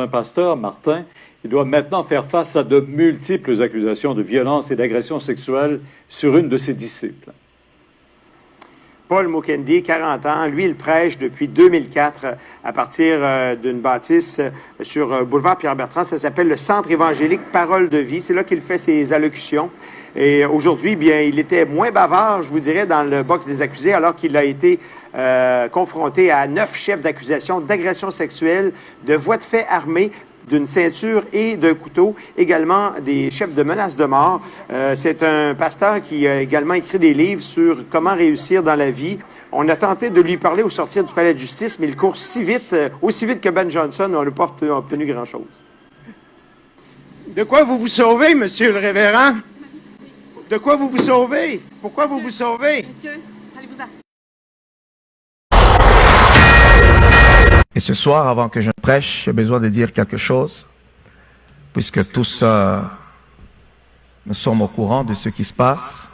un pasteur, Martin, il doit maintenant faire face à de multiples accusations de violence et d'agression sexuelle sur une de ses disciples. Paul Mukendi, 40 ans, lui, il prêche depuis 2004 à partir d'une bâtisse sur boulevard Pierre-Bertrand. Ça s'appelle le Centre évangélique Parole de vie. C'est là qu'il fait ses allocutions. Et aujourd'hui, bien, il était moins bavard, je vous dirais, dans le box des accusés, alors qu'il a été confronté à 9 chefs d'accusation d'agression sexuelle, de voies de fait armées, d'une ceinture et d'un couteau, également des chefs de menaces de mort. C'est un pasteur qui a également écrit des livres sur comment réussir dans la vie. On a tenté de lui parler au sortir du palais de justice, mais il court si vite, aussi vite que Ben Johnson, on n'a pas obtenu grand-chose. De quoi vous vous sauvez, monsieur le révérend? De quoi vous vous sauvez? Pourquoi vous vous sauvez? Monsieur, allez-vous-en. Et ce soir, avant que je prêche, j'ai besoin de dire quelque chose, puisque tous nous sommes au courant de ce qui se passe.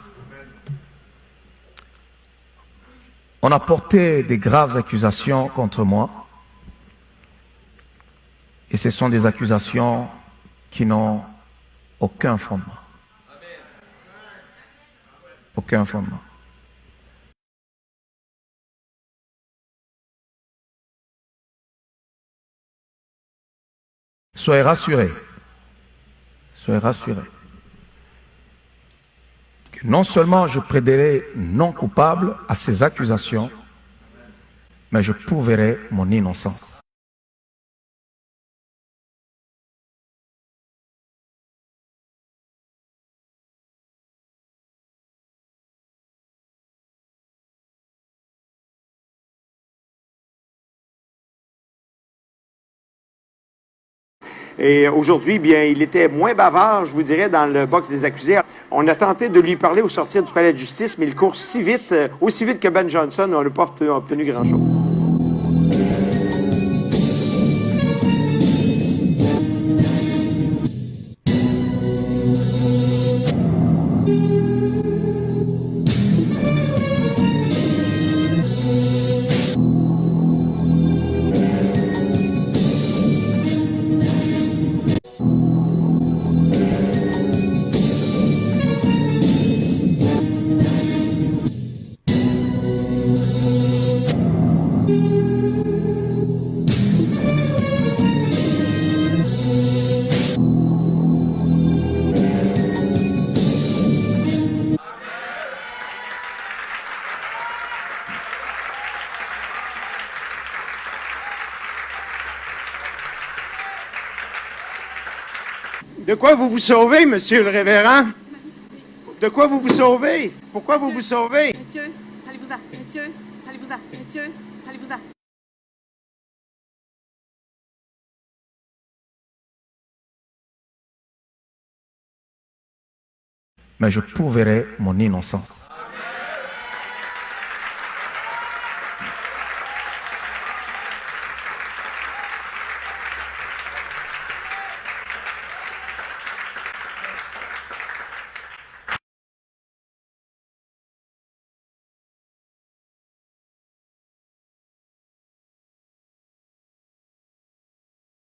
On a porté des graves accusations contre moi, et ce sont des accusations qui n'ont aucun fondement. Aucun fondement. Soyez rassurés que non seulement je plaiderai non coupable à ces accusations, mais je prouverai mon innocence. Et aujourd'hui, bien, il était moins bavard, je vous dirais, dans le box des accusés. On a tenté de lui parler au sortir du palais de justice, mais il court si vite, aussi vite que Ben Johnson, on n'a pas obtenu grand-chose. De quoi vous vous sauvez, monsieur le révérend? De quoi vous vous sauvez? Pourquoi vous vous sauvez? Monsieur, allez-vous-en. Monsieur, allez-vous-en. Monsieur, allez-vous-en. Mais je prouverai mon innocence.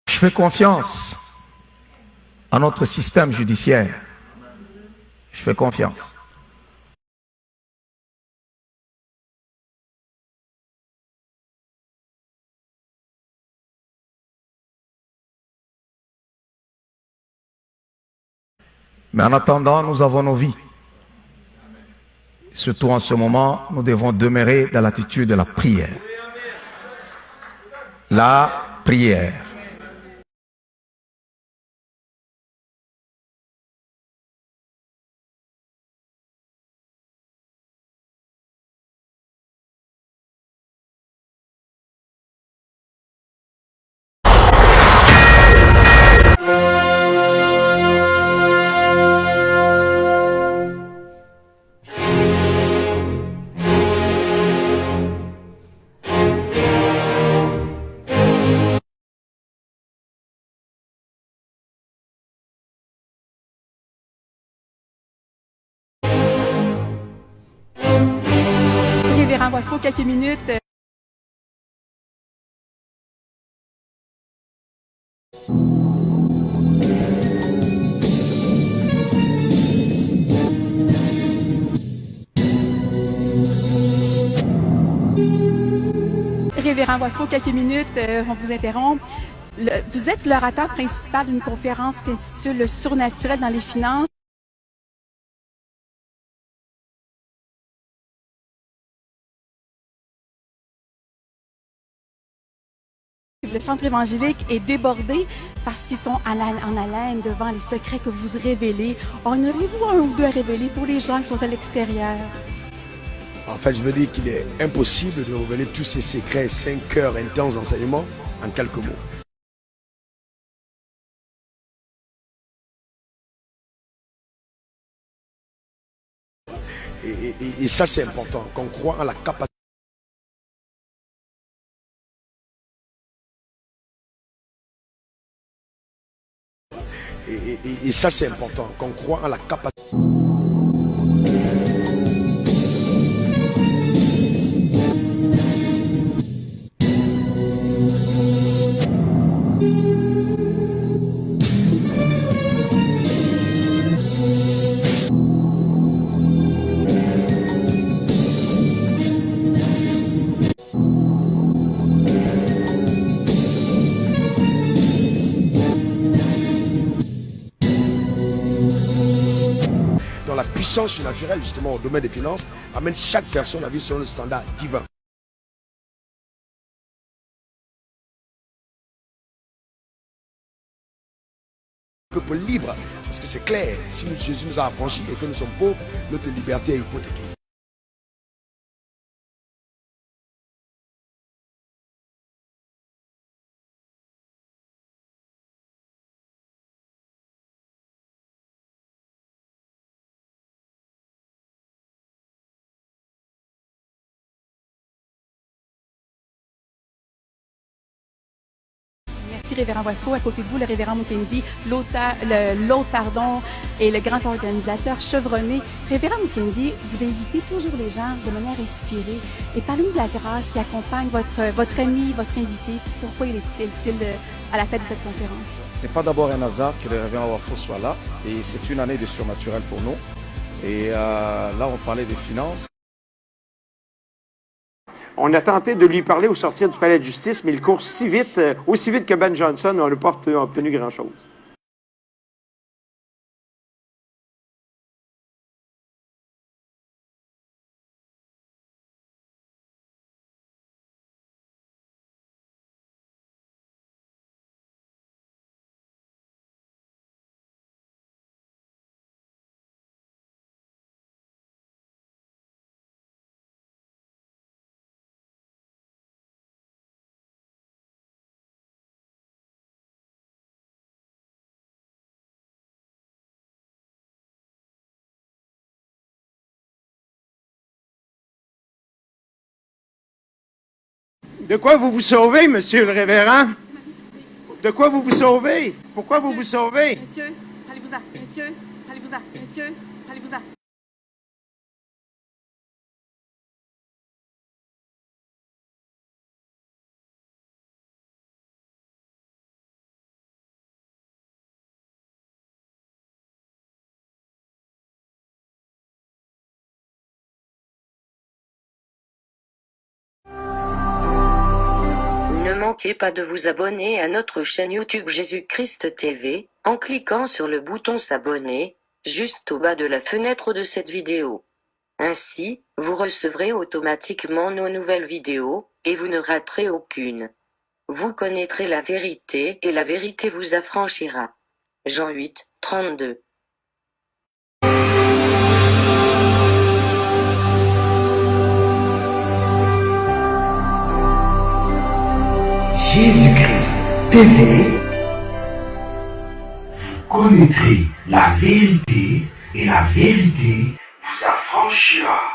Je fais confiance à notre système judiciaire. Je fais confiance. Mais en attendant, nous avons nos vies. Surtout en ce moment, nous devons demeurer dans l'attitude de la prière. La prière. Révérend Roiffaut, quelques minutes. Révérend Walfo, quelques minutes, on vous interrompt. Vous êtes l'orateur principal d'une conférence qui s'intitule Le surnaturel dans les finances. Le centre évangélique est débordé parce qu'ils sont en haleine devant les secrets que vous révélez. En auriez-vous un ou deux à révéler pour les gens qui sont à l'extérieur? En fait, je veux dire qu'il est impossible de révéler tous ces secrets, 5 heures intenses d'enseignement en quelques mots. Et ça, c'est important, qu'on croit en la capacité. Et ça, c'est important, qu'on croit en la capacité. La puissance surnaturelle, justement, au domaine des finances, amène chaque personne à vivre selon le standard divin. Peuple libre, parce que c'est clair, si Jésus nous a affranchis et que nous sommes pauvres, notre liberté est hypothéquée. Merci, Révérend Walfo. À côté de vous, le Révérend Mukendi, l'autre et le grand organisateur chevronné. Révérend Mukendi, vous invitez toujours les gens de manière inspirée. Et parlez-nous de la grâce qui accompagne votre ami, votre invité. Pourquoi il est-il à la tête de cette conférence? C'est pas d'abord un hasard que le Révérend Walfo soit là. Et c'est une année de surnaturel pour nous. Et là, on parlait des finances. On a tenté de lui parler au sortir du palais de justice, mais il court si vite, aussi vite que Ben Johnson, on n'a pas obtenu grand-chose. De quoi vous vous sauvez, monsieur le révérend? De quoi vous vous sauvez? Pourquoi vous vous sauvez? Monsieur, allez-vous-en. Monsieur, allez-vous-en. Monsieur, allez-vous-en. Ne manquez pas de vous abonner à notre chaîne YouTube Jésus-Christ TV, en cliquant sur le bouton s'abonner, juste au bas de la fenêtre de cette vidéo. Ainsi, vous recevrez automatiquement nos nouvelles vidéos, et vous ne raterez aucune. Vous connaîtrez la vérité et la vérité vous affranchira. Jean 8, 32. Jésus-Christ TV, vous connaîtrez la vérité et la vérité vous affranchira.